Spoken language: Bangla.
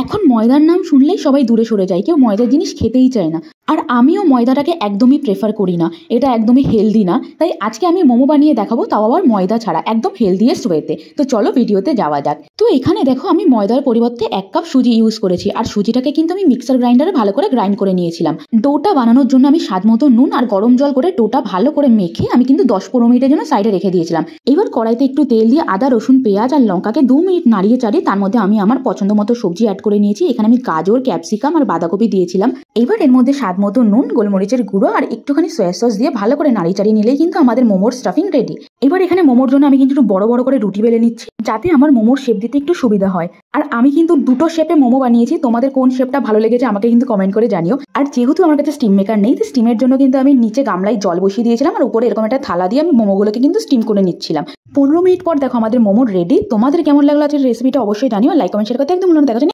এখন ময়দার নাম শুনলেই সবাই দূরে সরে যায়, কেউ ময়দার জিনিস খেতেই চায় না। আর আমিও ময়দাটাকে একদমই প্রেফার করি না, এটা একদমই হেলদি না। তাই আজকে আমি মোমো বানিয়ে দেখাবো, তাও আবার ময়দা ছাড়া, একদম হেলদিয়েস্ট ওয়েতে। তো চলো ভিডিওতে যাওয়া যাক। তো এখানে দেখো আমি ময়দার পরিবর্তে 1 কাপ সুজি ইউজ করেছি, আর সুজিটাকে কিন্তু আমি মিক্সার গ্রাইন্ডারে ভালো করে গ্রাইন্ড করে নিয়েছিলাম। ডোটা বানানোর জন্য আমি স্বাদ মতো নুন আর গরম জল করে ডোটা ভালো করে মেখে আমি কিন্তু 10-15 মিনিটের জন্য সাইডে রেখে দিয়েছিলাম। এবার কড়াইতে একটু তেল দিয়ে আদা, রসুন, পেঁয়াজ আর লঙ্কাকে 2 মিনিট নাড়িয়ে চাড়িয়ে তার মধ্যে আমি আমার পছন্দ মতো সবজি অ্যাড করে নিয়েছি। এখানে আমি গাজর, ক্যাপসিকাম আর বাঁধাকপি দিয়েছিলাম। এবার এর মধ্যে স্বাদ মতো নুন, গোলমরিচের গুঁড়ো আর একটুখানি সয়া সস দিয়ে ভালো করে নাড়িয়ে চাড়িয়ে নিলেই কিন্তু আমাদের মোমোর স্টাফিং রেডি। এবার এখানে মোমোর জন্য আমি কিন্তু একটু বড় বড় করে রুটি বেলে নিচ্ছি, যাতে আমার মোমোর শেপ দিতে একটু সুবিধা হয়। আর আমি কিন্তু 2টো শেপে মোমো বানিয়েছি, তোমাদের কোন শেপটা ভালো লেগেছে আমাকে কিন্তু কমেন্ট করে জানিও। আর যেহেতু আমার কাছে স্টিম মেকার নেই, তো স্টিমের জন্য কিন্তু আমি নিচে গামলায় জল বসিয়ে দিয়েছিলাম, আর উপরে এরকম একটা থালা দিয়ে আমি মোমোগুলোকে কিন্তু স্টিম করে নিচ্ছিলাম। 15 মিনিট পর দেখো আমাদের মোমো রেডি। তোমাদের কেমন লাগলো আজকের রেসিপিটা অবশ্যই জানিও, লাইক কমেন্ট শেয়ার করতে একদম ভুলো না। দেখা